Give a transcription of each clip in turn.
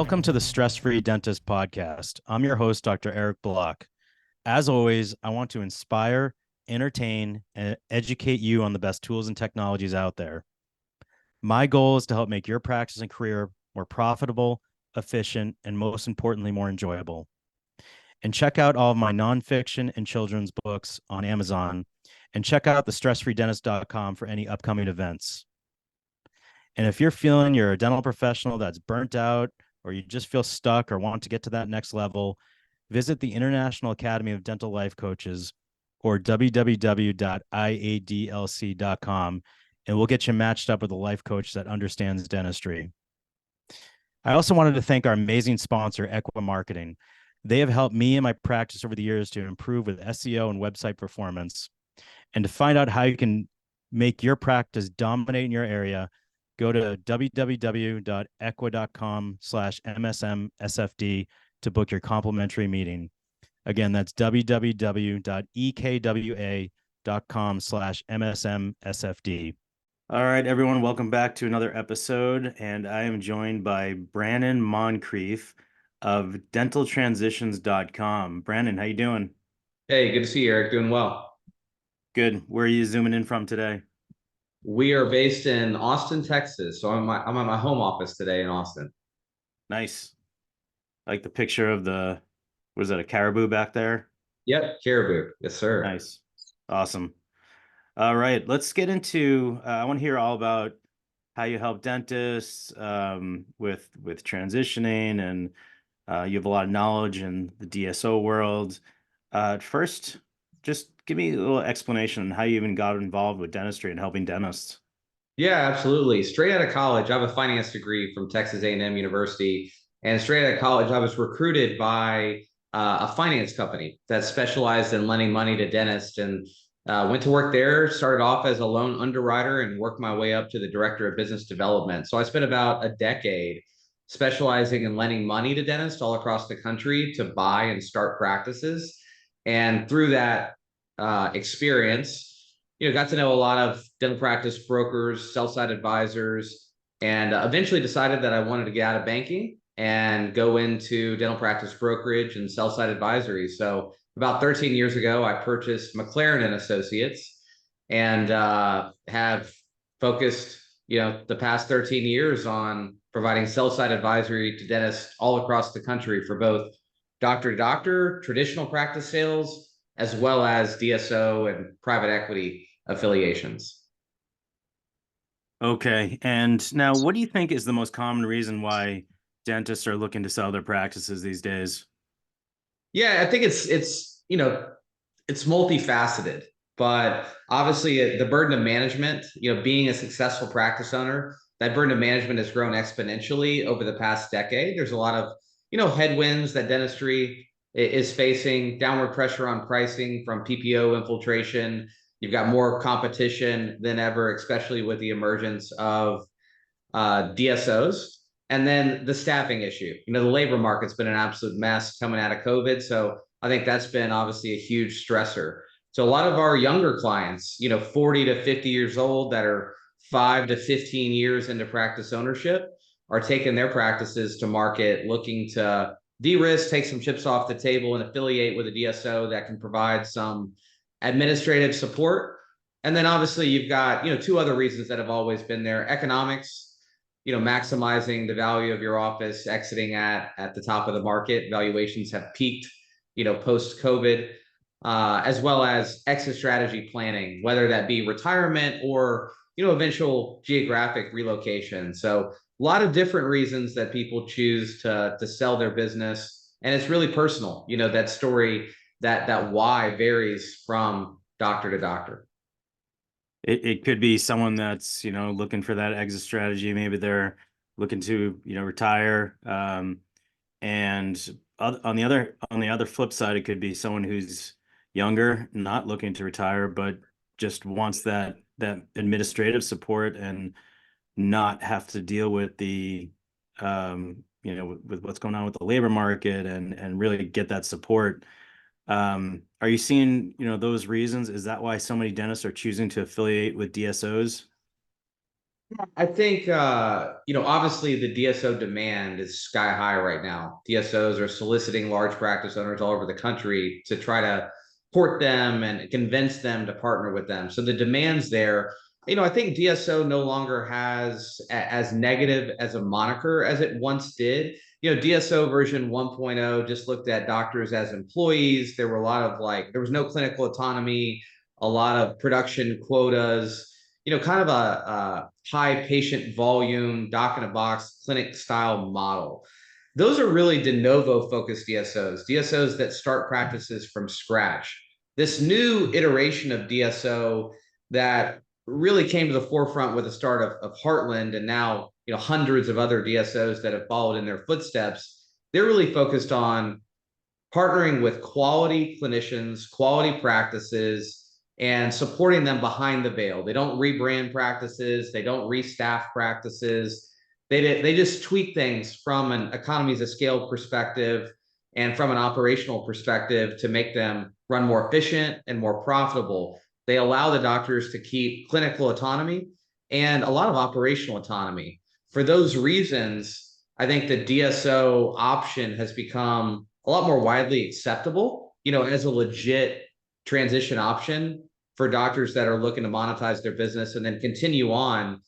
Welcome to the Stress-Free Dentist Podcast. I'm your host, Dr. Eric Block. As always, I want to inspire, entertain, and educate you on the best tools and technologies out there. My goal is to help make your practice and career more profitable, efficient, and most importantly, more enjoyable. And check out all of my nonfiction and children's books on Amazon, and check out the stressfreedentist.com for any upcoming events. And if you're feeling you're a dental professional that's burnt out, or you just feel stuck or want to get to that next level, visit the International Academy of Dental Life Coaches, or www.iadlc.com, and we'll get you matched up with a life coach that understands dentistry. I also wanted to thank our amazing sponsor, Equa Marketing. They have helped me and my practice over the years to improve with SEO and website performance. And to find out how you can make your practice dominate in your area, go to www.equa.com/MSMSFD to book your complimentary meeting. Again, that's www.ekwa.com/MSMSFD. All right, everyone, welcome back to another episode. And I am joined by Brannon Moncrief of dentaltransitions.com. Brannon, how you doing? Hey, good to see you, Eric. Doing well. Good. Where are you zooming in from today? We are based in Austin, Texas. So I'm at my home office today in Austin. Nice. I like the picture of the, what is that, a caribou back there? Yep, caribou. Yes, sir. Nice. Awesome. All right, let's get into, I want to hear all about how you help dentists with transitioning, and you have a lot of knowledge in the DSO world. First, just give me a little explanation on how you even got involved with dentistry and helping dentists. Yeah, absolutely. Straight out of college, I have a finance degree from Texas A&M University. And straight out of college, I was recruited by a finance company that specialized in lending money to dentists, and went to work there, started off as a loan underwriter and worked my way up to the director of business development. So I spent about a decade specializing in lending money to dentists all across the country to buy and start practices. And through that experience, got to know a lot of dental practice brokers, sell-side advisors, and eventually decided that I wanted to get out of banking and go into dental practice brokerage and sell-side advisory. So about 13 years ago, I purchased McLerran Associates and have focused, the past 13 years on providing sell-side advisory to dentists all across the country for both doctor-to-doctor, traditional practice sales, as well as DSO and private equity affiliations. Okay, and now what do you think is the most common reason why dentists are looking to sell their practices these days? Yeah, I think it's multifaceted, but obviously the burden of management, being a successful practice owner, that burden of management has grown exponentially over the past decade. There's a lot of, headwinds that dentistry is facing, downward pressure on pricing from PPO infiltration. You've got more competition than ever, especially with the emergence of DSOs. And then the staffing issue. The labor market's been an absolute mess coming out of COVID. So I think that's been obviously a huge stressor. So a lot of our younger clients, 40 to 50 years old that are 5 to 15 years into practice ownership, are taking their practices to market, looking to de-risk, take some chips off the table, and affiliate with a DSO that can provide some administrative support. And then obviously you've got, two other reasons that have always been there: economics, maximizing the value of your office, exiting at the top of the market. Valuations have peaked, post COVID, as well as exit strategy planning, whether that be retirement or, eventual geographic relocation. So a lot of different reasons that people choose to sell their business. And it's really personal. That story, that why varies from doctor to doctor. It could be someone that's, looking for that exit strategy. Maybe they're looking to, retire. And on the other flip side, it could be someone who's younger, not looking to retire, but just wants that administrative support and not have to deal with the, with what's going on with the labor market, and really get that support. Are you seeing, those reasons? Is that why so many dentists are choosing to affiliate with DSOs? I think, obviously the DSO demand is sky high right now. DSOs are soliciting large practice owners all over the country to try to port them and convince them to partner with them. So the demand's there. I think DSO no longer has as negative as a moniker as it once did. DSO version 1.0 just looked at doctors as employees. There were a lot of there was no clinical autonomy, a lot of production quotas, kind of a high patient volume, doc in a box, clinic style model. Those are really de novo focused DSOs that start practices from scratch. This new iteration of DSO that really came to the forefront with the start of Heartland and now hundreds of other DSOs that have followed in their footsteps. They're really focused on partnering with quality clinicians, quality practices, and supporting them behind the veil. They don't rebrand practices, they don't restaff practices. They just tweak things from an economies of scale perspective and from an operational perspective to make them run more efficient and more profitable. They allow the doctors to keep clinical autonomy and a lot of operational autonomy. For those reasons, I think the DSO option has become a lot more widely acceptable, as a legit transition option for doctors that are looking to monetize their business and then continue on,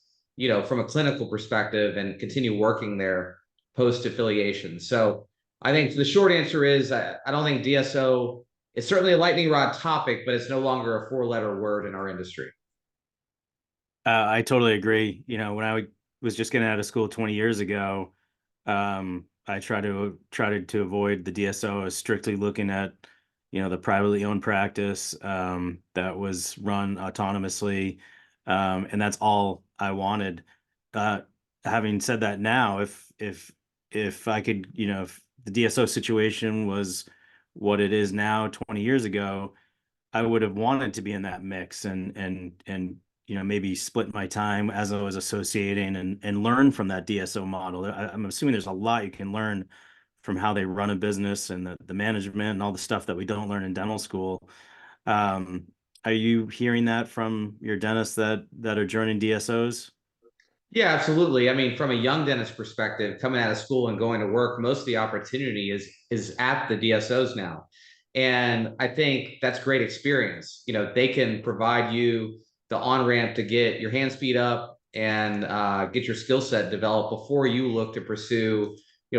from a clinical perspective and continue working there post affiliation. So I think the short answer is I don't think DSO is certainly a lightning rod topic, but it's no longer a four-letter word in our industry. I totally agree. When I was just getting out of school 20 years ago, I tried to avoid the DSO as strictly looking at, the privately owned practice that was run autonomously, and that's all I wanted. Having said that, now if I could, if the DSO situation was what it is now 20 years ago, I would have wanted to be in that mix and maybe split my time as I was associating and learn from that DSO model. I'm assuming there's a lot you can learn from how they run a business and the management and all the stuff that we don't learn in dental school. Um, are you hearing that from your dentists that are joining DSOs? Yeah, absolutely. I mean, from a young dentist perspective, coming out of school and going to work, most of the opportunity is at the DSOs now. And I think that's great experience. They can provide you the on-ramp to get your hand speed up and get your skill set developed before you look to pursue,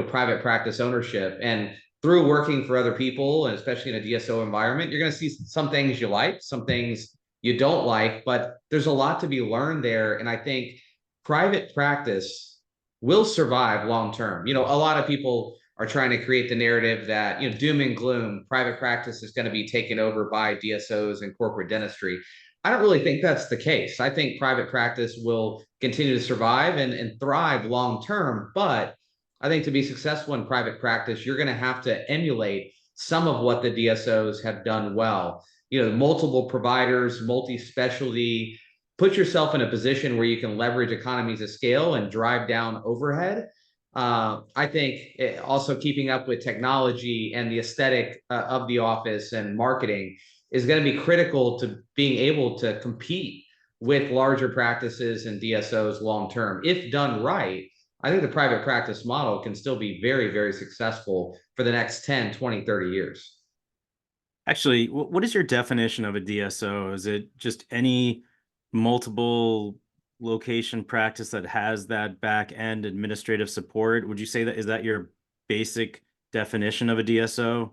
private practice ownership. And through working for other people, and especially in a DSO environment, you're going to see some things you like, some things you don't like, but there's a lot to be learned there. And I think private practice will survive long term. A lot of people are trying to create the narrative that, doom and gloom, private practice is going to be taken over by DSOs and corporate dentistry. I don't really think that's the case. I think private practice will continue to survive and thrive long term. But I think to be successful in private practice, you're going to have to emulate some of what the DSOs have done well. Multiple providers, multi specialty, put yourself in a position where you can leverage economies of scale and drive down overhead. I think also keeping up with technology and the aesthetic of the office and marketing is going to be critical to being able to compete with larger practices and DSOs long term. If done right, I think the private practice model can still be very, very successful for the next 10, 20, 30 years. Actually, what is your definition of a DSO? Is it just any multiple location practice that has that back end administrative support? Would you say that is that your basic definition of a DSO?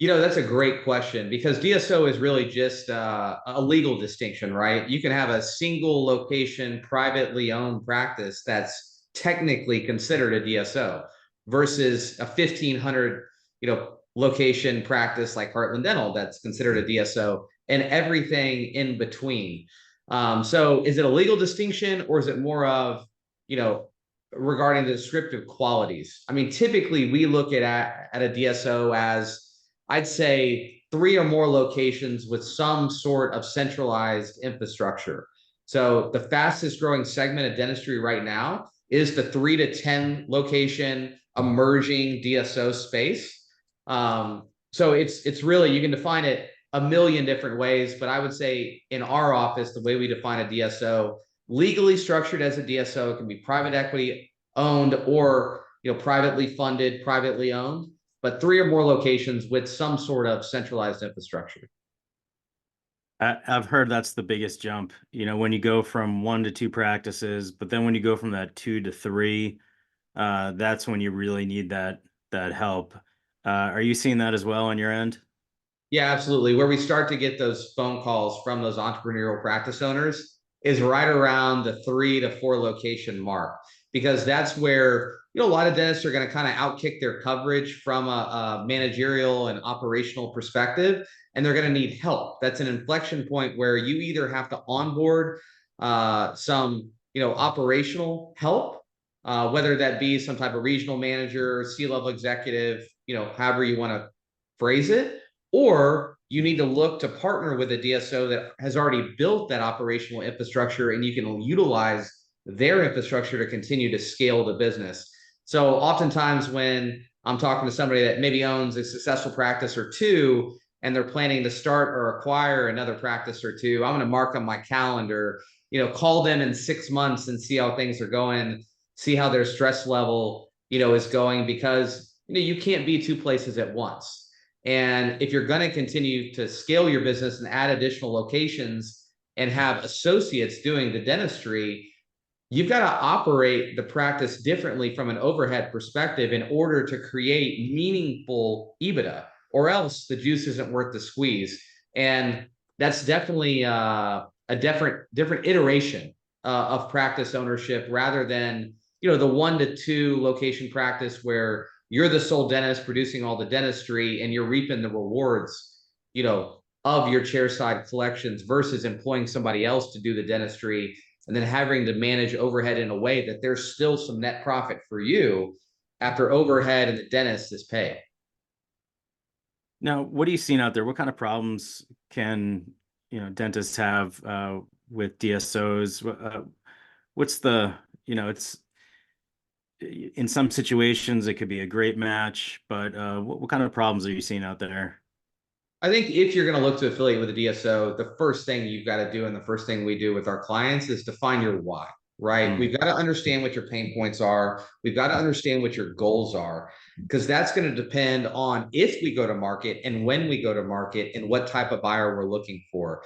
That's a great question because DSO is really just a legal distinction, right? You can have a single location, privately owned practice that's technically considered a DSO versus a 1,500, location practice like Heartland Dental that's considered a DSO and everything in between. So is it a legal distinction or is it more of, regarding the descriptive qualities? I mean, typically we look at a DSO as I'd say 3 or more locations with some sort of centralized infrastructure. So the fastest growing segment of dentistry right now is the 3 to 10 location emerging DSO space. So it's really, you can define it a million different ways, but I would say in our office, the way we define a DSO, legally structured as a DSO. It can be private equity owned or privately funded, privately owned, but 3 or more locations with some sort of centralized infrastructure. I've heard that's the biggest jump, when you go from 1 to 2 practices, but then when you go from that 2 to 3, that's when you really need that help. Are you seeing that as well on your end? Yeah, absolutely. Where we start to get those phone calls from those entrepreneurial practice owners is right around the 3 to 4 location mark, because that's where a lot of dentists are going to kind of outkick their coverage from a managerial and operational perspective, and they're going to need help. That's an inflection point where you either have to onboard some operational help, whether that be some type of regional manager, C-level executive, however you want to phrase it, or you need to look to partner with a DSO that has already built that operational infrastructure, and you can utilize their infrastructure to continue to scale the business. So oftentimes when I'm talking to somebody that maybe owns a successful practice or two, and they're planning to start or acquire another practice or two, I'm going to mark on my calendar, call them in 6 months and see how things are going, see how their stress level, is going, because, you can't be 2 places at once. And if you're going to continue to scale your business and add additional locations and have associates doing the dentistry, you've got to operate the practice differently from an overhead perspective in order to create meaningful EBITDA, or else the juice isn't worth the squeeze. And that's definitely a different iteration of practice ownership, rather than the 1 to 2 location practice where you're the sole dentist producing all the dentistry and you're reaping the rewards, of your chairside collections, versus employing somebody else to do the dentistry and then having to manage overhead in a way that there's still some net profit for you after overhead and the dentist is paid. Now, what are you seeing out there? What kind of problems can, dentists have with DSOs? What's the, it's, in some situations it could be a great match, but what kind of problems are you seeing out there? I think if you're going to look to affiliate with a DSO, the first thing you've got to do, and the first thing we do with our clients, is define your why, right? We've got to understand what your pain points are. We've got to understand what your goals are, because that's going to depend on if we go to market and when we go to market and what type of buyer we're looking for.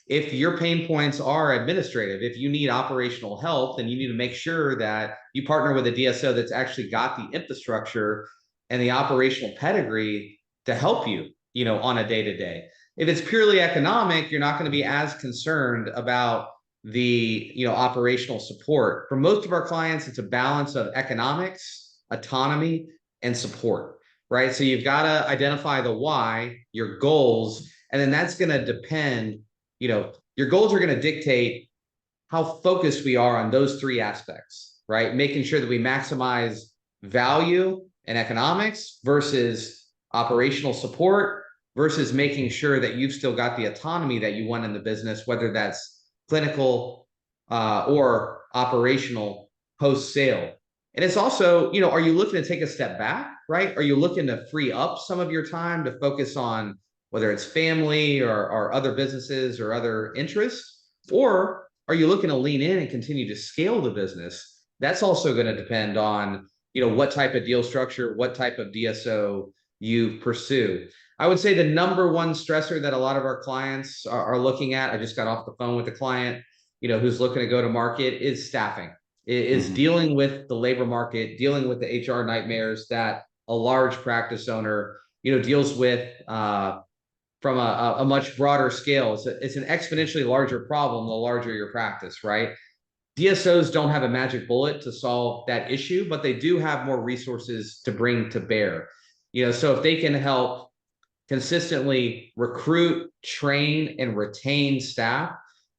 If your pain points are administrative, if you need operational help, then you need to make sure that you partner with a DSO that's actually got the infrastructure and the operational pedigree to help you, on a day-to-day. If it's purely economic, you're not going to be as concerned about the, operational support. For most of our clients, it's a balance of economics, autonomy, and support, right? So you've got to identify the why, your goals, and then that's going to depend, your goals are going to dictate how focused we are on those 3 aspects, right? Making sure that we maximize value and economics versus operational support, versus making sure that you've still got the autonomy that you want in the business, whether that's clinical or operational post-sale. And it's also, are you looking to take a step back, right? Are you looking to free up some of your time to focus on whether it's family or other businesses or other interests? Or are you looking to lean in and continue to scale the business? That's also going to depend on, what type of deal structure, what type of DSO you pursue. I would say the number one stressor that a lot of our clients are looking at, I just got off the phone with a client, who's looking to go to market, is staffing, is dealing with the labor market, dealing with the HR nightmares that a large practice owner, deals with from a much broader scale. It's an exponentially larger problem the larger your practice, right? DSOs don't have a magic bullet to solve that issue, but they do have more resources to bring to bear. So if they can help consistently recruit, train, and retain staff,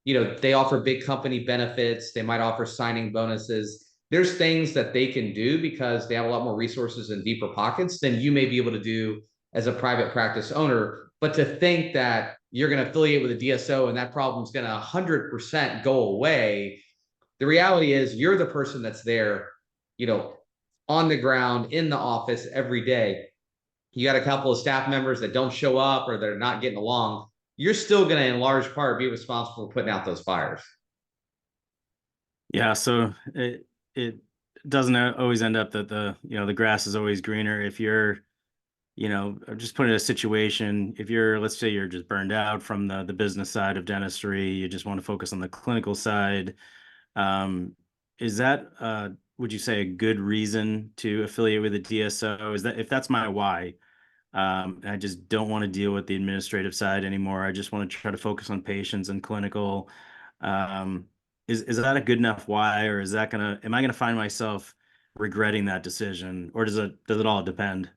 they offer big company benefits. They might offer signing bonuses. There's things that they can do because they have a lot more resources and deeper pockets than you may be able to do as a private practice owner. But to think that you're going to affiliate with a DSO and that problem's going to 100% go away, the reality is you're the person that's there, on the ground in the office every day. You got a couple of staff members that don't show up or they're not getting along. You're still going to, in large part, be responsible for putting out those fires. Yeah, so it doesn't always end up that the grass is always greener. If you're, just put in a situation, if you're, let's say you're just burned out from the business side of dentistry, you just want to focus on the clinical side. Um, is that would you say a good reason to affiliate with a DSO? Is that if that's my why? And I just don't want to deal with the administrative side anymore. I just want to try to focus on patients and clinical. Um, is that a good enough why, or am I gonna find myself regretting that decision, or does it all depend?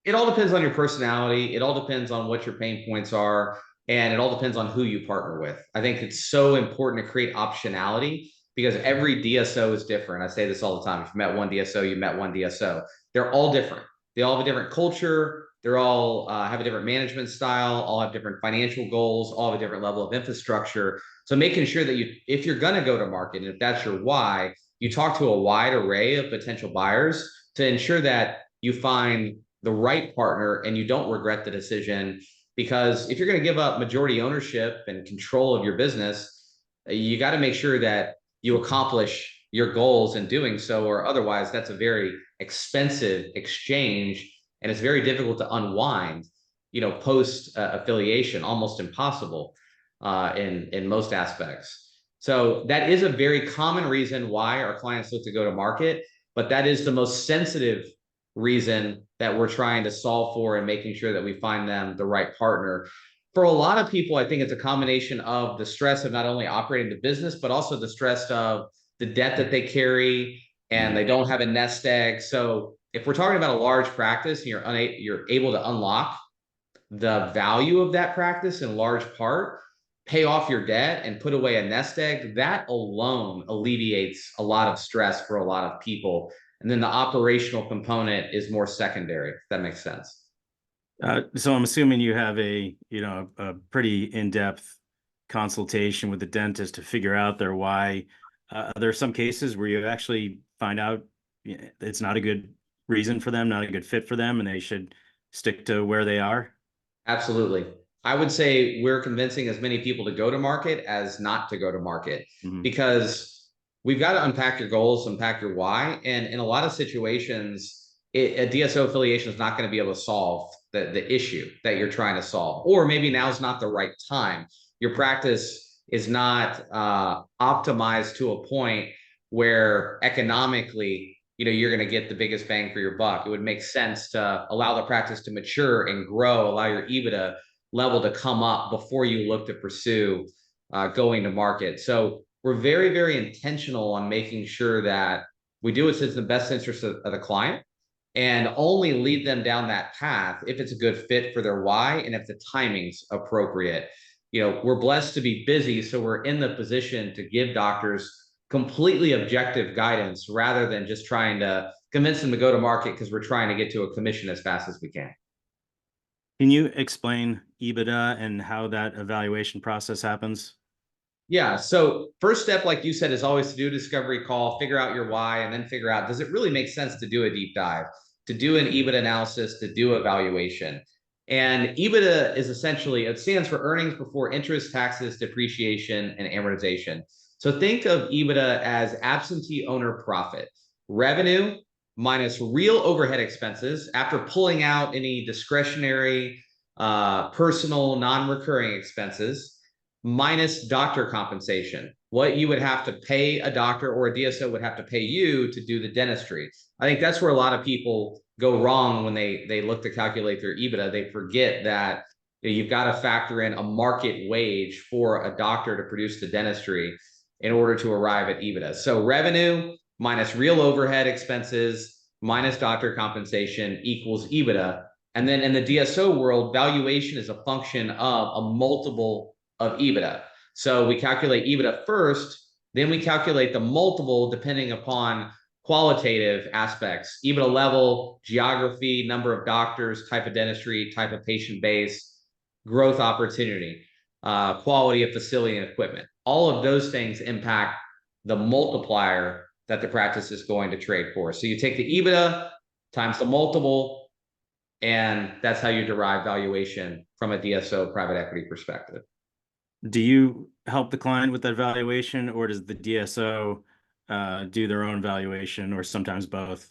It all depends on your personality. It all depends on what your pain points are, and it all depends on who you partner with. I think it's so important to create optionality because every DSO is different. I say this all the time. If you met one DSO, you met one DSO. They're all different. They all have a different culture. They're all have a different management style. All have different financial goals. All have a different level of infrastructure. So making sure that if you're going to go to market, and if that's your why, you talk to a wide array of potential buyers to ensure that you find the right partner and you don't regret the decision. Because if you're going to give up majority ownership and control of your business, you got to make sure that you accomplish your goals in doing so, or otherwise that's a very expensive exchange and it's very difficult to unwind, post affiliation, almost impossible in most aspects. So that is a very common reason why our clients look to go to market, but that is the most sensitive reason that we're trying to solve for and making sure that we find them the right partner. For a lot of people, I think it's a combination of the stress of not only operating the business, but also the stress of the debt that they carry and they don't have a nest egg. So if we're talking about a large practice and you're able to unlock the value of that practice in large part, pay off your debt and put away a nest egg, that alone alleviates a lot of stress for a lot of people. And then the operational component is more secondary, if that makes sense. So I'm assuming you have a pretty in-depth consultation with the dentist to figure out their why. Are there some cases where you actually find out it's not a good reason for them, not a good fit for them, and they should stick to where they are? Absolutely. I would say we're convincing as many people to go to market as not to go to market Mhm. because we've got to unpack your goals, unpack your why. And in a lot of situations, a DSO affiliation is not going to be able to solve the issue that you're trying to solve. Or maybe now's not the right time. Your practice is not optimized to a point where economically you're going to get the biggest bang for your buck. It would make sense to allow the practice to mature and grow, allow your EBITDA level to come up before you look to pursue going to market. So we're very, very intentional on making sure that we do what's in the best interest of the client and only lead them down that path if it's a good fit for their why and if the timing's appropriate. We're blessed to be busy, so we're in the position to give doctors completely objective guidance rather than just trying to convince them to go to market because we're trying to get to a commission as fast as we can. Can you explain EBITDA and how that evaluation process happens? Yeah. So first step, like you said, is always to do a discovery call, figure out your why, and then figure out, does it really make sense to do a deep dive, to do an EBITDA analysis, to do evaluation? And EBITDA is essentially, it stands for earnings before interest, taxes, depreciation, and amortization. So think of EBITDA as absentee owner profit, revenue minus real overhead expenses after pulling out any discretionary, personal, non-recurring expenses minus doctor compensation, what you would have to pay a doctor or a DSO would have to pay you to do the dentistry. I think that's where a lot of people go wrong when they look to calculate their EBITDA. They forget that you've got to factor in a market wage for a doctor to produce the dentistry in order to arrive at EBITDA. So revenue minus real overhead expenses minus doctor compensation equals EBITDA. And then in the DSO world, valuation is a function of a multiple of EBITDA. So we calculate EBITDA first, then we calculate the multiple depending upon qualitative aspects, EBITDA level, geography, number of doctors, type of dentistry, type of patient base, growth opportunity, quality of facility and equipment. All of those things impact the multiplier that the practice is going to trade for. So you take the EBITDA times the multiple, and that's how you derive valuation from a DSO private equity perspective. Do you help the client with that valuation, or does the DSO do their own valuation, or sometimes both?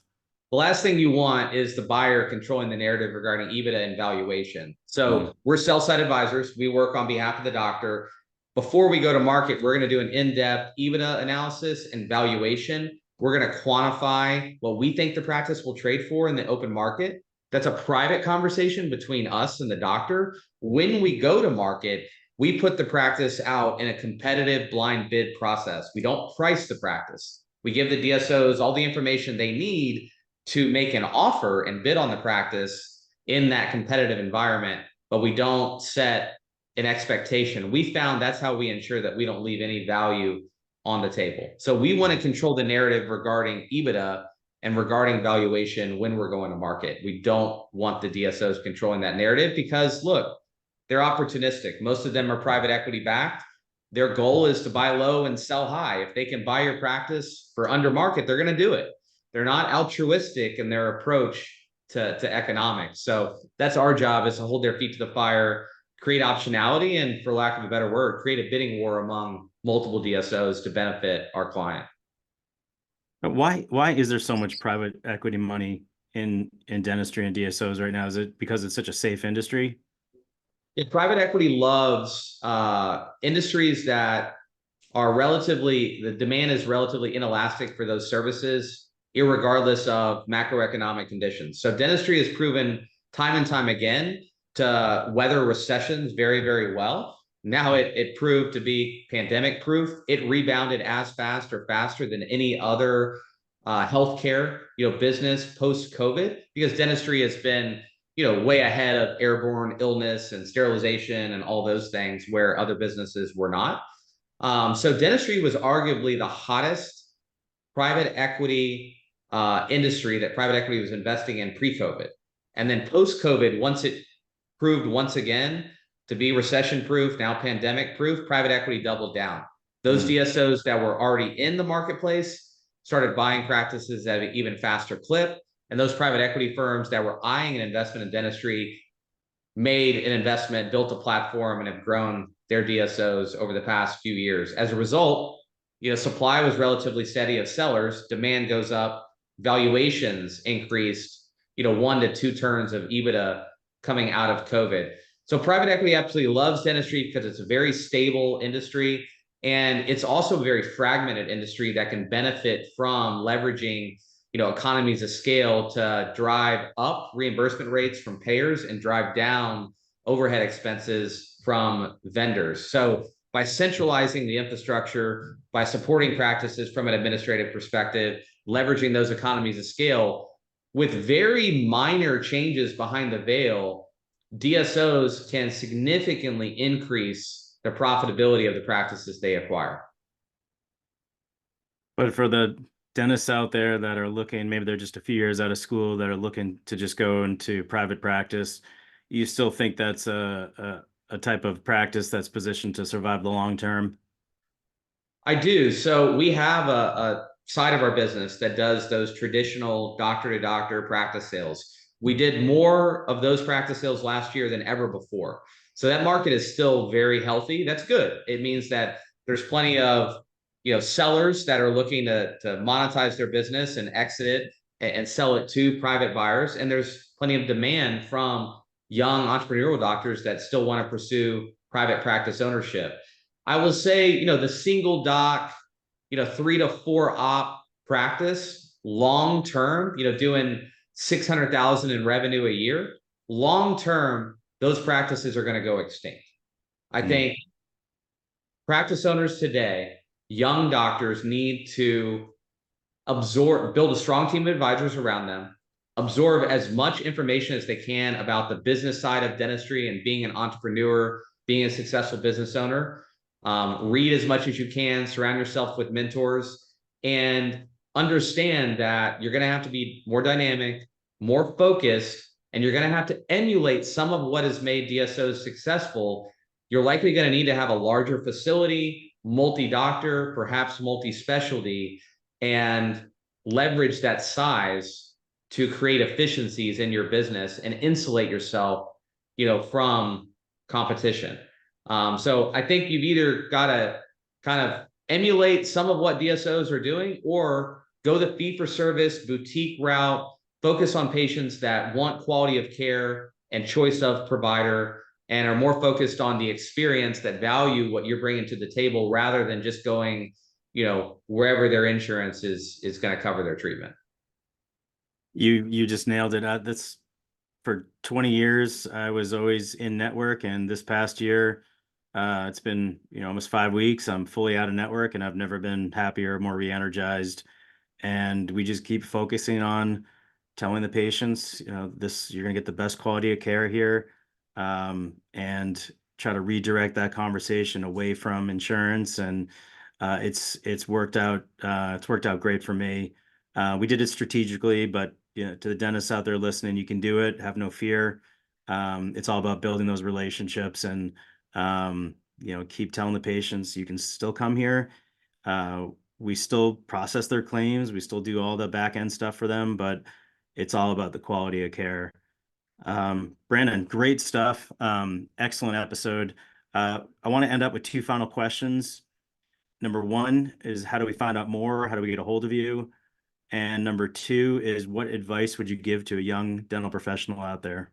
The last thing you want is the buyer controlling the narrative regarding EBITDA and valuation. So we're sell-side advisors. We work on behalf of the doctor. Before we go to market, we're going to do an in-depth EBITDA analysis and valuation. We're going to quantify what we think the practice will trade for in the open market. That's a private conversation between us and the doctor. When we go to market, we put the practice out in a competitive blind bid process. We don't price the practice. We give the DSOs all the information they need to make an offer and bid on the practice in that competitive environment, but we don't set an expectation. We found that's how we ensure that we don't leave any value on the table. So we want to control the narrative regarding EBITDA and regarding valuation when we're going to market. We don't want the DSOs controlling that narrative because, look, they're opportunistic. Most of them are private equity backed. Their goal is to buy low and sell high. If they can buy your practice for under market, they're going to do it. They're not altruistic in their approach to economics. So that's our job, is to hold their feet to the fire, create optionality, and, for lack of a better word, create a bidding war among multiple DSOs to benefit our client. Why is there so much private equity money in dentistry and DSOs right now? Is it because it's such a safe industry? Yeah, private equity loves industries that are the demand is relatively inelastic for those services, irregardless of macroeconomic conditions. So dentistry has proven time and time again to weather recessions very, very well. Now it proved to be pandemic proof. It rebounded as fast or faster than any other healthcare business post COVID, because dentistry has been way ahead of airborne illness and sterilization and all those things where other businesses were not. So dentistry was arguably the hottest private equity industry that private equity was investing in pre-COVID. And then post-COVID, once it proved once again to be recession-proof, now pandemic-proof, private equity doubled down. Those DSOs that were already in the marketplace started buying practices at an even faster clip. And those private equity firms that were eyeing an investment in dentistry made an investment, built a platform, and have grown their DSOs over the past few years. As a result, supply was relatively steady of sellers, demand goes up, valuations increased, 1 to 2 turns of EBITDA coming out of COVID. So private equity absolutely loves dentistry because it's a very stable industry. And it's also a very fragmented industry that can benefit from leveraging economies of scale to drive up reimbursement rates from payers and drive down overhead expenses from vendors. So by centralizing the infrastructure, by supporting practices from an administrative perspective, leveraging those economies of scale, with very minor changes behind the veil, DSOs can significantly increase the profitability of the practices they acquire. But for the dentists out there that are looking, maybe they're just a few years out of school, that are looking to just go into private practice, you still think that's a type of practice that's positioned to survive the long term? I do. So we have a side of our business that does those traditional doctor-to-doctor practice sales. We did more of those practice sales last year than ever before. So that market is still very healthy. That's good. It means that there's plenty of sellers that are looking to monetize their business and exit it and sell it to private buyers. And there's plenty of demand from young entrepreneurial doctors that still want to pursue private practice ownership. I will say, the single doc, 3 to 4 op practice, long term, doing 600,000 in revenue a year, long term, those practices are going to go extinct. I think practice owners today, young doctors, need to build a strong team of advisors around them, absorb as much information as they can about the business side of dentistry and being an entrepreneur, being a successful business owner. Read as much as you can, surround yourself with mentors, and understand that you're going to have to be more dynamic, more focused, and you're going to have to emulate some of what has made DSOs successful. You're likely going to need to have a larger facility, multi-doctor, perhaps multi-specialty, and leverage that size to create efficiencies in your business and insulate yourself, from competition. So I think you've either got to kind of emulate some of what DSOs are doing, or go the fee-for-service boutique route, focus on patients that want quality of care and choice of provider and are more focused on the experience, that value what you're bringing to the table rather than just going, wherever their insurance is going to cover their treatment. You just nailed it. That's for 20 years. I was always in network, and this past year, it's been almost 5 weeks. I'm fully out of network, and I've never been happier, more re-energized. And we just keep focusing on telling the patients, you're gonna get the best quality of care here, and try to redirect that conversation away from insurance. And it's worked out. It's worked out great for me. We did it strategically, but to the dentists out there listening, you can do it. Have no fear. It's all about building those relationships, and keep telling the patients you can still come here. We still process their claims. We still do all the back end stuff for them, but it's all about the quality of care. Brannon, great stuff. Excellent episode. I want to end up with two final questions. Number one is, how do we find out more? How do we get a hold of you? And number two is, what advice would you give to a young dental professional out there?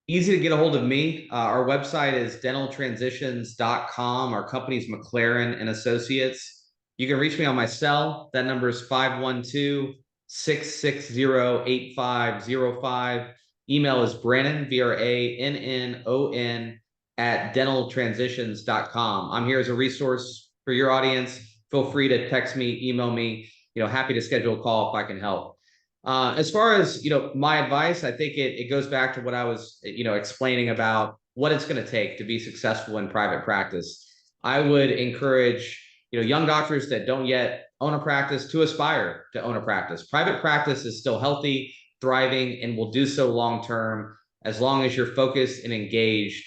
Easy to get a hold of me. Our website is dentaltransitions.com. Our company's McLerran Associates. You can reach me on my cell. That number is 512-660-8505. Email is Brannon, Brannon, at dentaltransitions.com. I'm here as a resource for your audience. Feel free to text me, email me. Happy to schedule a call if I can help. As far as my advice, I think it goes back to what I was explaining about what it's going to take to be successful in private practice. I would encourage young doctors that don't yet own a practice to aspire to own a practice. Private practice is still healthy, thriving, and will do so long term as long as you're focused and engaged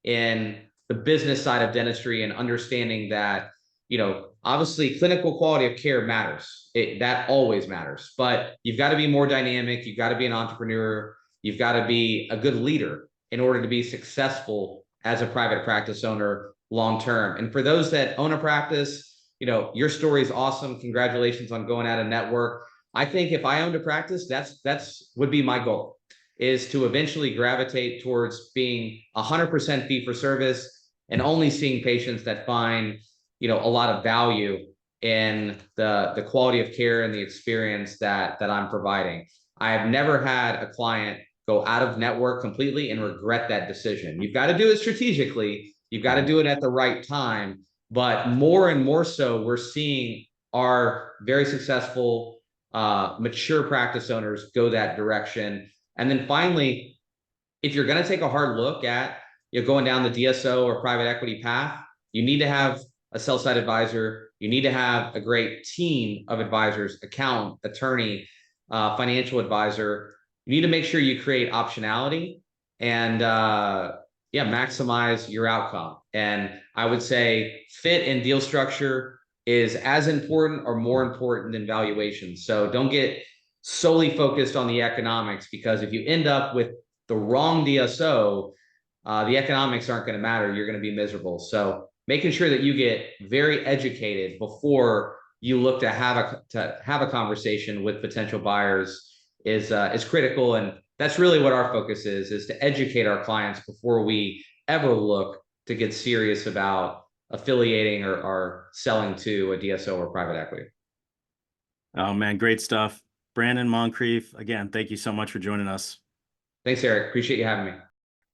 in the business side of dentistry and understanding that obviously clinical quality of care matters. That always matters, but you've got to be more dynamic. You've got to be an entrepreneur. You've got to be a good leader in order to be successful as a private practice owner long term. And for those that own a practice, your story is awesome. Congratulations on going out of network. I think if I owned a practice, that's would be my goal, is to eventually gravitate towards being 100% fee for service and only seeing patients that find a lot of value in the quality of care and the experience that I'm providing. I have never had a client go out of network completely and regret that decision. You've got to do it strategically. You've got to do it at the right time. But more and more so, we're seeing our very successful, mature practice owners go that direction. And then finally, if you're going to take a hard look at going down the DSO or private equity path, you need to have a sell-side advisor. You need to have a great team of advisors, accountant, attorney, financial advisor. You need to make sure you create optionality and maximize your outcome. And I would say fit and deal structure is as important or more important than valuation. So don't get solely focused on the economics, because if you end up with the wrong DSO, the economics aren't going to matter. You're going to be miserable. So making sure that you get very educated before you look to have a conversation with potential buyers is critical. And that's really what our focus is to educate our clients before we ever look to get serious about affiliating or selling to a DSO or private equity. Oh man, great stuff. Brannon Moncrief, again, thank you so much for joining us. Thanks, Eric. Appreciate you having me.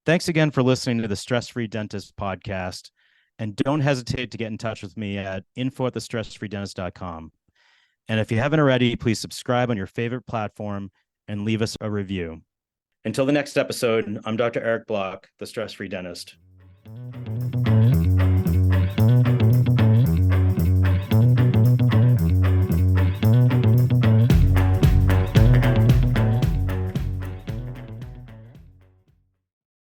Thanks again for listening to the Stress Free Dentist podcast. And don't hesitate to get in touch with me at info@thestressfreedentist.com. And if you haven't already, please subscribe on your favorite platform and leave us a review. Until the next episode, I'm Dr. Eric Block, the Stress Free Dentist.